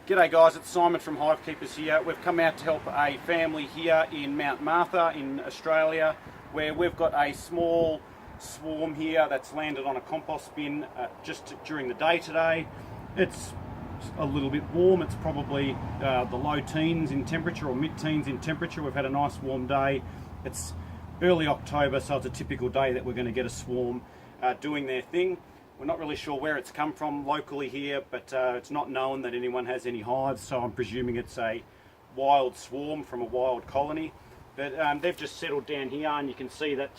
G'day guys, it's Simon from HiveKeepers here. We've come out to help a family here in Mount Martha in Australia, where we've got a small swarm here that's landed on a compost bin just during the day today. It's a little bit warm. It's probably the low teens in temperature or mid-teens in temperature. We've had a nice warm day. It's early October, so it's a typical day that we're going to get a swarm doing their thing. We're not really sure where it's come from locally here, but it's not known that anyone has any hives, so I'm presuming it's a wild swarm from a wild colony. But they've just settled down here, and you can see that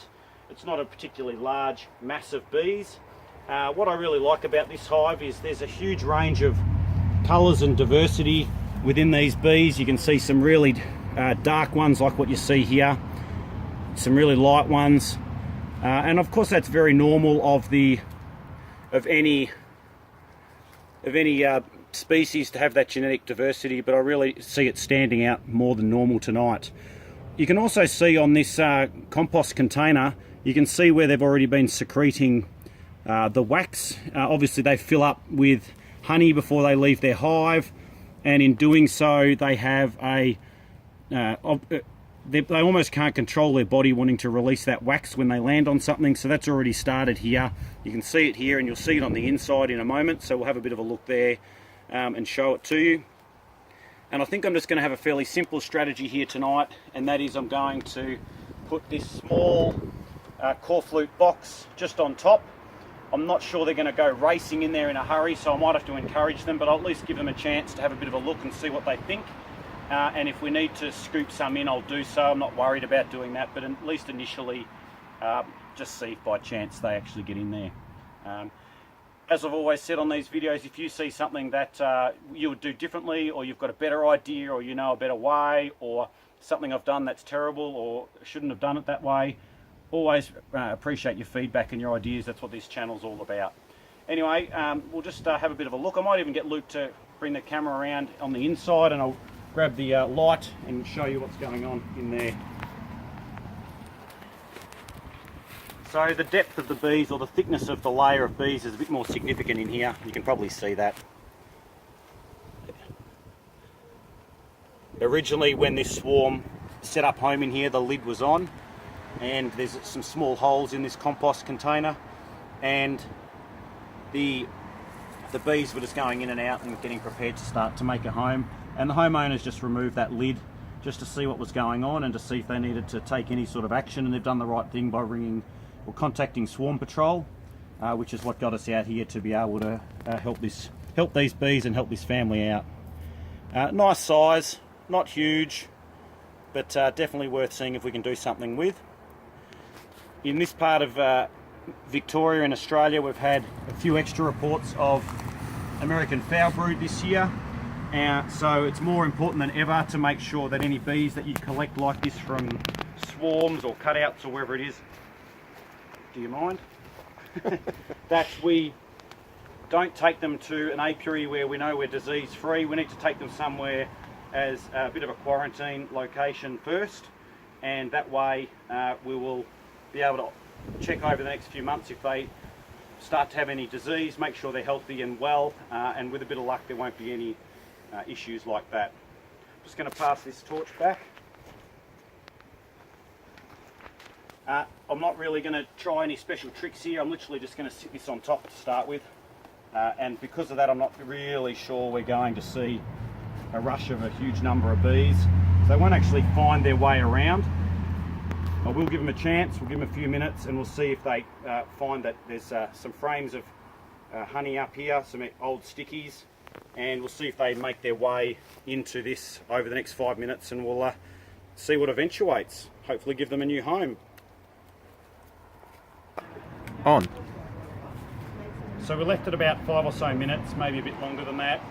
it's not a particularly large mass of bees. What I really like about this hive is there's a huge range of colours and diversity within these bees. You can see some really dark ones like what you see here, some really light ones, and of course that's very normal of any species to have that genetic diversity, but I really see it standing out more than normal tonight. You can also see on this compost container, you can see where they've already been secreting the wax. Obviously they fill up with honey before they leave their hive, and in doing so they have they almost can't control their body wanting to release that wax when they land on something, so that's already started here. You can see it here, and you'll see it on the inside in a moment, so we'll have a bit of a look there and show it to you. And I think I'm just going to have a fairly simple strategy here tonight, and that is I'm going to put this small corflute box just on top. I'm not sure they're going to go racing in there in a hurry, so I might have to encourage them, but I'll at least give them a chance to have a bit of a look and see what they think. And if we need to scoop some in, I'll do so. I'm not worried about doing that, but at least initially just see if by chance they actually get in there. As I've always said on these videos, if you see something that you would do differently, or you've got a better idea, or you know a better way, or something I've done that's terrible or shouldn't have done it that way, always appreciate your feedback and your ideas. That's what this channel's all about. Anyway, we'll just have a bit of a look. I might even get Luke to bring the camera around on the inside, and I'll grab the light and show you what's going on in there. So the depth of the bees, or the thickness of the layer of bees, is a bit more significant in here. You can probably see that. Originally, when this swarm set up home in here, the lid was on, and there's some small holes in this compost container, and the bees were just going in and out and getting prepared to start to make a home. And the homeowners just removed that lid just to see what was going on and to see if they needed to take any sort of action, and they've done the right thing by ringing or contacting Swarm Patrol, which is what got us out here to be able to help these bees and help this family out. Nice size, not huge, but definitely worth seeing if we can do something with. In this part of Victoria in Australia, we've had a few extra reports of American foul brood this year. So it's more important than ever to make sure that any bees that you collect like this from swarms or cutouts or wherever it is, do you mind? that we don't take them to an apiary where we know we're disease free. We need to take them somewhere as a bit of a quarantine location first, and that way we will be able to check over the next few months if they start to have any disease, make sure they're healthy and well, and with a bit of luck there won't be any issues like that. Just going to pass this torch back. I'm not really going to try any special tricks here. I'm literally just going to sit this on top to start with, and because of that I'm not really sure we're going to see a rush of a huge number of bees, so they won't actually find their way around. I will give them a chance. We'll give them a few minutes and we'll see if they find that there's some frames of honey up here, some old stickies, and we'll see if they make their way into this over the next 5 minutes, and we'll see what eventuates. Hopefully give them a new home. On. So we left it about 5 or so minutes, maybe a bit longer than that,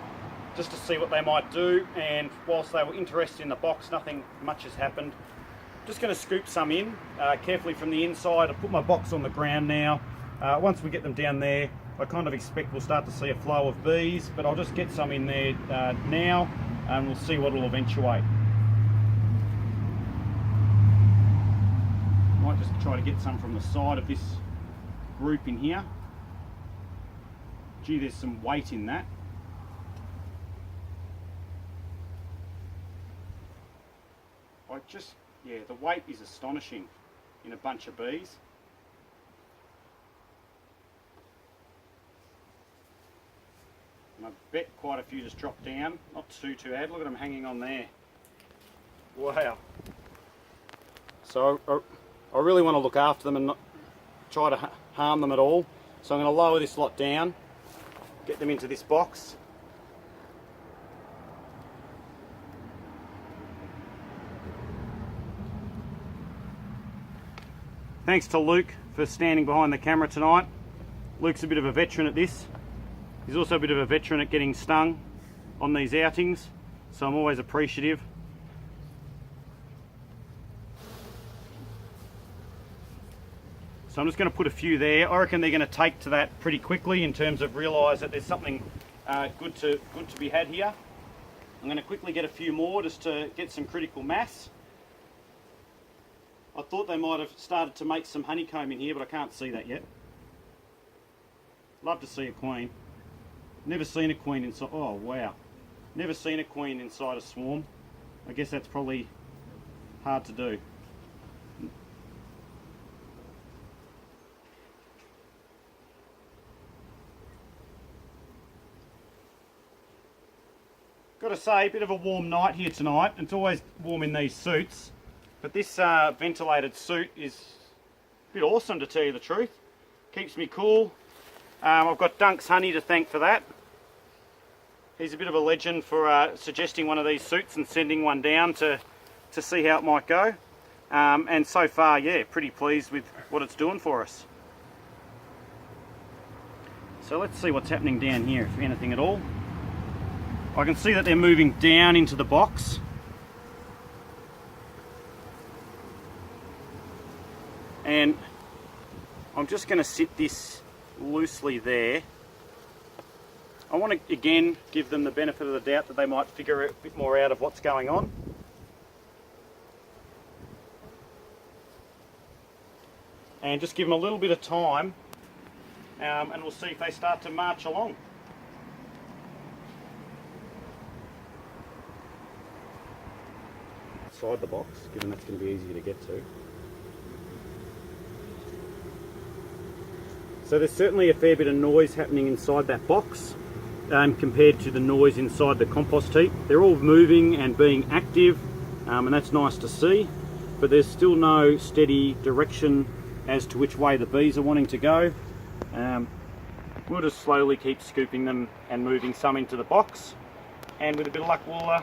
just to see what they might do, and whilst they were interested in the box, nothing much has happened. Just going to scoop some in carefully from the inside. I'll put my box on the ground now. Once we get them down there, I kind of expect we'll start to see a flow of bees, but I'll just get some in there now, and we'll see what will eventuate. Might just try to get some from the side of this group in here. Gee, there's some weight in that. yeah, the weight is astonishing in a bunch of bees. And I bet quite a few just dropped down, not too bad. Look at them hanging on there. Wow. So I really want to look after them and not try to harm them at all. So I'm going to lower this lot down, get them into this box. Thanks to Luke for standing behind the camera tonight. Luke's a bit of a veteran at this. He's also a bit of a veteran at getting stung on these outings, so I'm always appreciative. So I'm just going to put a few there. I reckon they're going to take to that pretty quickly in terms of realise that there's something good to be had here. I'm going to quickly get a few more just to get some critical mass. I thought they might have started to make some honeycomb in here, but I can't see that yet. Love to see a queen. Never seen a queen inside. Oh wow, never seen a queen inside a swarm. I guess that's probably hard to do. Got to say, a bit of a warm night here tonight. It's always warm in these suits, but this ventilated suit is a bit awesome, to tell you the truth. Keeps me cool. I've got Dunk's Honey to thank for that. He's a bit of a legend for suggesting one of these suits and sending one down to see how it might go. And so far, yeah, pretty pleased with what it's doing for us. So let's see what's happening down here, if anything at all. I can see that they're moving down into the box. And I'm just going to sit this loosely there. I want to again give them the benefit of the doubt that they might figure a bit more out of what's going on. And just give them a little bit of time, and we'll see if they start to march along. Inside the box, given that's going to be easier to get to. So there's certainly a fair bit of noise happening inside that box compared to the noise inside the compost heap. They're all moving and being active, and that's nice to see, but there's still no steady direction as to which way the bees are wanting to go. We'll just slowly keep scooping them and moving some into the box, and with a bit of luck we'll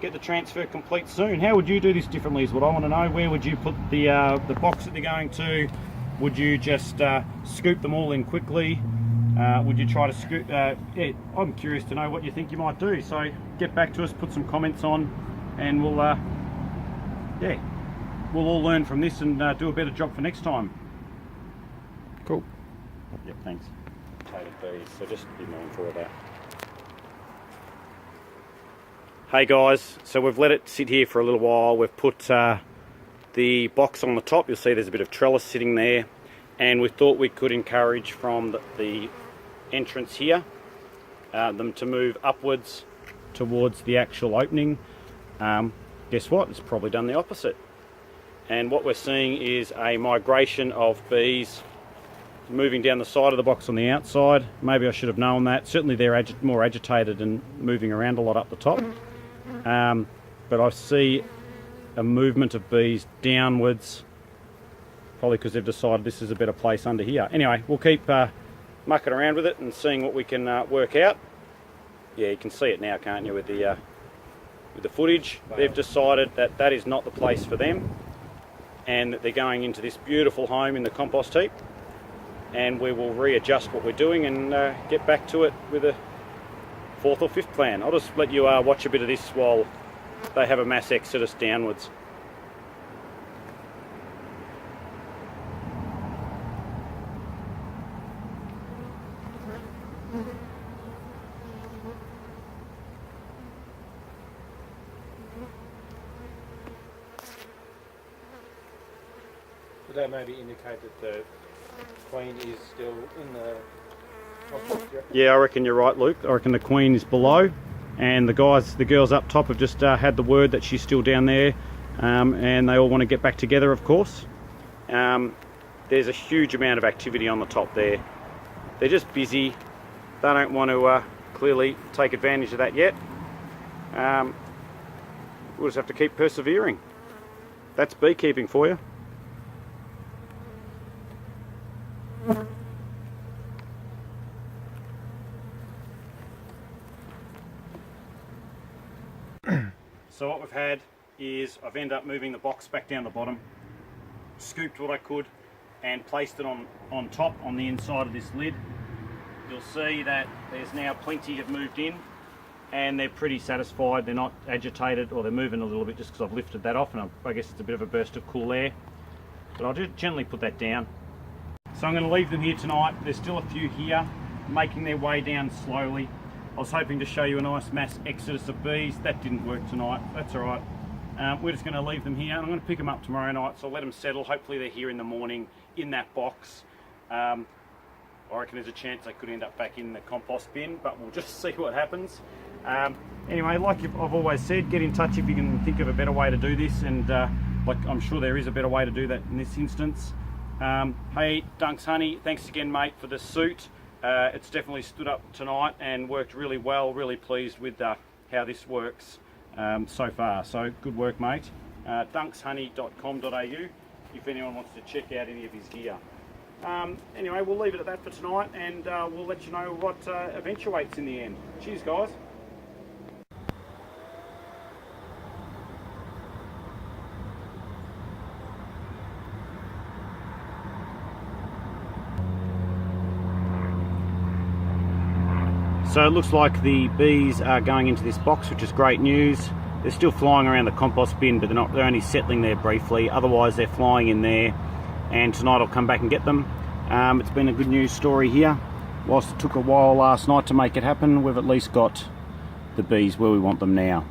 get the transfer complete soon. How would you do this differently is what I want to know. Where would you put the box that they're going to? Would you just scoop them all in quickly? Would you try to scoop? Yeah, I'm curious to know what you think you might do. So get back to us, put some comments on, and we'll yeah, we'll all learn from this and do a better job for next time. Cool. Yep, thanks. Potato bees, so just be mindful of that. Hey guys, so we've let it sit here for a little while. We've put the box on the top. You'll see there's a bit of trellis sitting there, and we thought we could encourage from the entrance here them to move upwards towards the actual opening. Guess what? It's probably done the opposite, and what we're seeing is a migration of bees moving down the side of the box on the outside. Maybe I should have known that. Certainly they're more agitated and moving around a lot up the top. But I see a movement of bees downwards, probably because they've decided this is a better place under here. Anyway, we'll keep mucking around with it and seeing what we can work out. Yeah, you can see it now, can't you, with the footage. They've decided that that is not the place for them, and that they're going into this beautiful home in the compost heap, and we will readjust what we're doing and get back to it with a fourth or fifth plan. I'll just let you watch a bit of this while they have a mass exodus downwards. Would that maybe indicate that the queen is still in the compost? Yeah, I reckon you're right, Luke. I reckon the queen is below, and the girls up top have just had the word that she's still down there and they all want to get back together, of course. There's a huge amount of activity on the top there. They're just busy. They don't want to clearly take advantage of that yet. We'll just have to keep persevering. That's beekeeping for you. So what we've had is I've ended up moving the box back down the bottom, scooped what I could and placed it on top on the inside of this lid. You'll see that there's now plenty have moved in and they're pretty satisfied. They're not agitated, or they're moving a little bit just because I've lifted that off, and I guess it's a bit of a burst of cool air. But I'll just gently put that down. So I'm going to leave them here tonight. There's still a few here making their way down slowly. I was hoping to show you a nice mass exodus of bees. That didn't work tonight. That's all right. We're just going to leave them here. I'm going to pick them up tomorrow night, so I'll let them settle. Hopefully they're here in the morning in that box. I reckon there's a chance they could end up back in the compost bin, but we'll just see what happens. Anyway, like I've always said, get in touch if you can think of a better way to do this, and like I'm sure there is a better way to do that in this instance. Hey, Dunks Honey, thanks again, mate, for the suit. It's definitely stood up tonight and worked really well. Really pleased with how this works so far. So good work, mate. dunkshoney.com.au if anyone wants to check out any of his gear. Anyway, we'll leave it at that for tonight, and we'll let you know what eventuates in the end. Cheers, guys. So it looks like the bees are going into this box, which is great news. They're still flying around the compost bin, but they're only settling there briefly. Otherwise they're flying in there, and tonight I'll come back and get them. It's been a good news story here. Whilst it took a while last night to make it happen, we've at least got the bees where we want them now.